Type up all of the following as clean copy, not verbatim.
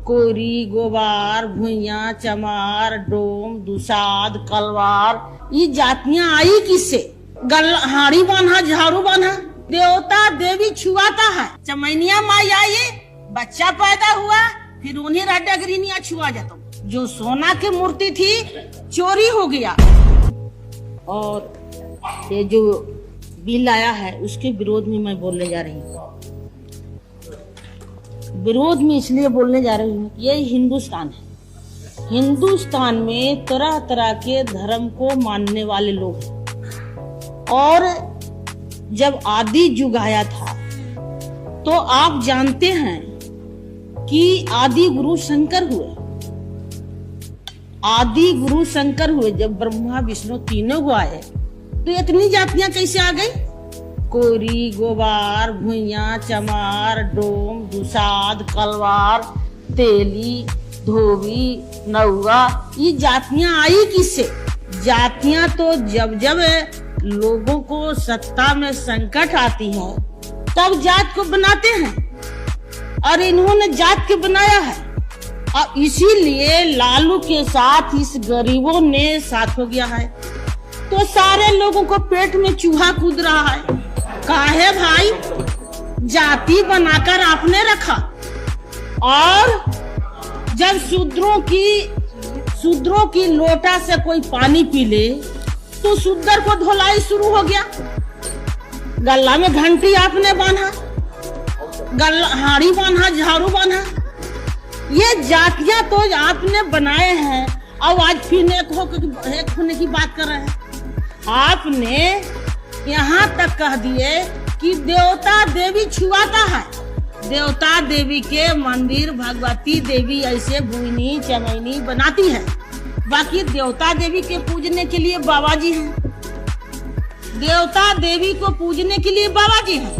कोरी, गोबार, भुइया, चमार, डोम, दुसाद, कलवार, ये जातियां आई किससे? हाड़ी बांधा, झाड़ू बांधा, देवता देवी छुआता है। चमैनिया माई आई, बच्चा पैदा हुआ, फिर उन्हीं रड्डागिरिनिया छुआ जाता। जो सोना की मूर्ति थी चोरी हो गया। और ये जो बिल आया है उसके विरोध में मैं बोलने जा रही हूँ। विरोध में इसलिए बोलने जा रही हूँ, ये हिंदुस्तान है। हिंदुस्तान में तरह तरह के धर्म को मानने वाले लोग हैं। और जब आदि युग आया था तो आप जानते हैं कि आदि गुरु शंकर हुए। आदि गुरु शंकर हुए जब ब्रह्मा विष्णु तीनों को आए तो इतनी जातियां कैसे आ गई? कोरी, गोबार, भुइया, चमार, डोम, दुसाद, कलवार, तेली, धोबी, नौआ, ये जातियां आई किससे? जातियां तो जब जब लोगों को सत्ता में संकट आती है तब जात को बनाते हैं, और इन्होंने जात के बनाया है। और इसीलिए लालू के साथ इस गरीबों ने साथ हो गया है। तो सारे लोगों को पेट में चूहा कूद रहा है। काहे भाई? जाति बनाकर आपने रखा। और जब शूद्रों की लोटा से कोई पानी पी ले तो शूद्र को धुलाई शुरू हो गया। गला में घंटी आपने बांधा, हाड़ी बांधा, झाड़ू बांधा। ये जातियां तो आपने बनाए हैं। अब आज फिर एक होने की बात कर रहे हैं। आपने यहाँ तक कह दिए कि देवता देवी छुआता है। देवता देवी के मंदिर भगवती देवी ऐसे बुनी चमैनी बनाती है। बाकी देवता देवी के पूजने के लिए बाबा जी हैं। देवता देवी को पूजने के लिए बाबा जी हैं।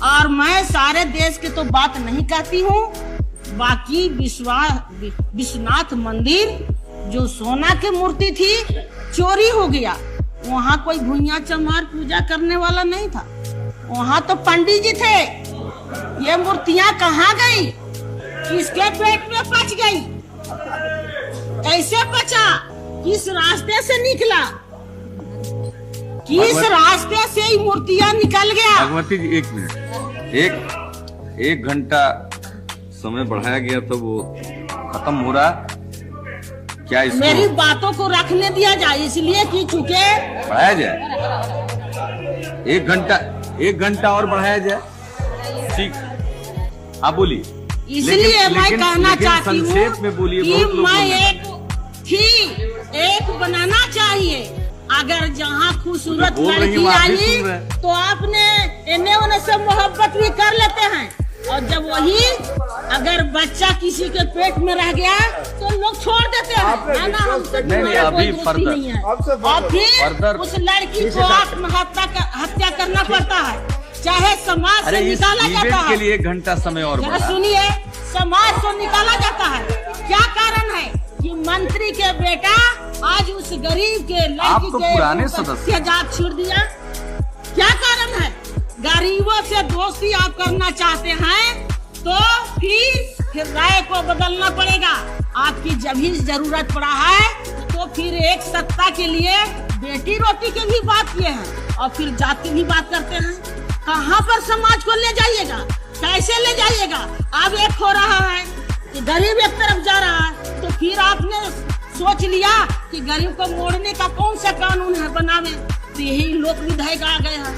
और मैं सारे देश के तो बात नहीं कहती हूँ। बाकी विश्वनाथ मंदिर जो सोना की मूर्ति थी चोरी हो गया। वहाँ कोई भुइया चमार पूजा करने वाला नहीं था। वहाँ तो पंडित जी थे। ये मूर्तियाँ कहाँ गई? किसके पेट में पच गई? कैसे बचा? किस रास्ते से निकला? किस रास्ते से ही मूर्तियां निकल गया? भगवती जी एक मिनट, एक घंटा समय बढ़ाया गया तो वो खत्म हो रहा। क्या इसको मेरी बातों को रखने दिया जाए, इसलिए कि चूंकि बढ़ाया जाए। एक घंटा और बढ़ाया जाए। ठीक, आप बोलिए। इसलिए मैं कहना चाहती हूँ कि मैं एक बनाना चाहिए। अगर जहाँ खूबसूरत लड़की आई तो आपने इन्हें उन्हें से मोहब्बत भी कर लेते हैं। और जब वही अगर बच्चा किसी के पेट में रह गया तो लोग छोड़ देते हैं। ना हमसे अभी नहीं है। और फिर उस लड़की को आत्महत्या करना पड़ता है, चाहे समाज से निकाला जाता है। के लिए 1 घंटा समय और सुनिए, समाज से निकाला जाता है। क्या कारण है कि मंत्री के बेटा आज उस गरीब के लड़की तो पुराने सदस्य जात छोड़ दिया? क्या कारण है? गरीबों से दोस्ती आप करना चाहते हैं तो फिर राय को बदलना पड़ेगा। आपकी जब ही जरूरत पड़ा है तो फिर एक सत्ता के लिए बेटी रोटी की भी बात किए हैं और फिर जात की भी बात करते हैं। कहाँ पर समाज को ले जाइएगा? कैसे ले जाइएगा? अब एक हो रहा है कि गरीब एक तरफ जा रहा है तो फिर आपने सोच लिया कि गरीब को मोड़ने का कौन सा कानून है बनावे। तो यही लोक विधायक आ गए हैं।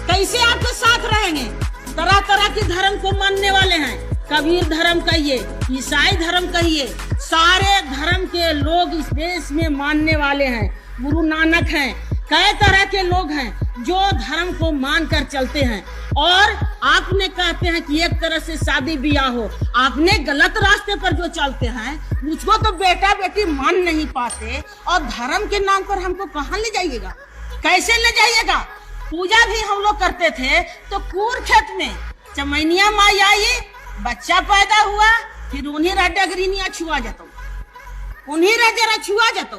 कैसे आपके साथ रहेंगे? तरह तरह के धर्म को मानने वाले हैं। कबीर धर्म कहिए, ईसाई धर्म कहिए, सारे धर्म के लोग इस देश में मानने वाले हैं। गुरु नानक हैं, कई तरह के लोग हैं जो धर्म को मानकर चलते हैं। और आपने कहते हैं कि एक तरह से शादी ब्याह हो, आपने गलत रास्ते पर जो चलते हैं मुझको तो बेटा बेटी मान नहीं पाते। और धर्म के नाम पर हमको कहाँ ले जाइएगा? कैसे ले जाइएगा? पूजा भी हम लोग करते थे तो कूर खेत में चमैनिया माई आई, बच्चा पैदा हुआ, फिर उन्हीं रड्डागिरिनिया छुआ जाता, उन्हीं रजरा छुआ जाता।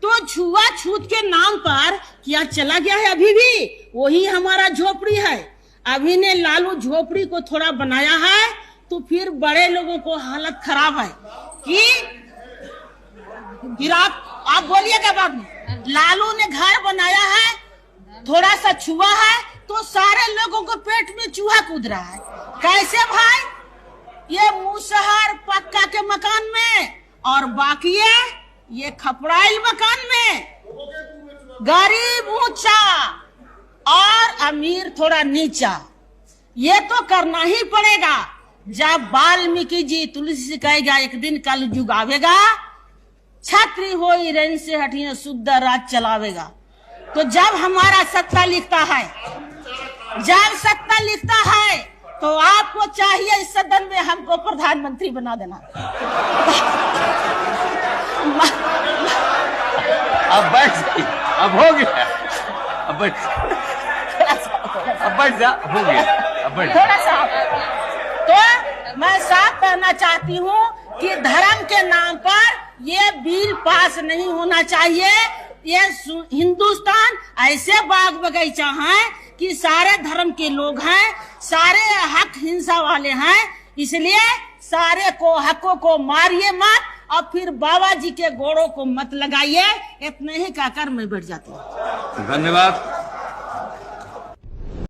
तो छुआ छूत के नाम पर क्या चला गया है? अभी भी वही हमारा झोपड़ी है। अभी ने लालू झोपड़ी को थोड़ा बनाया है तो फिर बड़े लोगों को हालत खराब है कि फिर आप बोलिएगा बाद में लालू ने घर बनाया है, थोड़ा सा छुआ है तो सारे लोगों को पेट में चूहा कूद रहा है। कैसे भाई? ये मुसहर पक्का के मकान में और बाकी ये खपड़ाइल मकान में, गरीब ऊंचा और अमीर थोड़ा नीचा। ये तो करना ही पड़ेगा। जब वाल्मीकि जी तुलसी से कहेगा एक दिन कल युग आवेगा, छात्री हो रेन से हटिए शुद्ध राज चलावेगा। तो जब हमारा सत्ता लिखता है, जब सत्ता लिखता है तो आपको चाहिए इस सदन में हमको प्रधानमंत्री बना देना। अब बैठ, अब हो गया, अब बैठ, अब बैठ जा, हो गया, अब बैठ। थोड़ा सा तो मैं साफ कहना चाहती हूँ कि धर्म के नाम पर ये बिल पास नहीं होना चाहिए। ये हिंदुस्तान ऐसे बाग बगीचा है कि सारे धर्म के लोग हैं, सारे हक हिंसा वाले हैं, इसलिए सारे को हकों को मारिए मत और फिर बाबा जी के गोड़ों को मत लगाइए। इतने ही कहकर मैं बैठ जाती हूँ। धन्यवाद।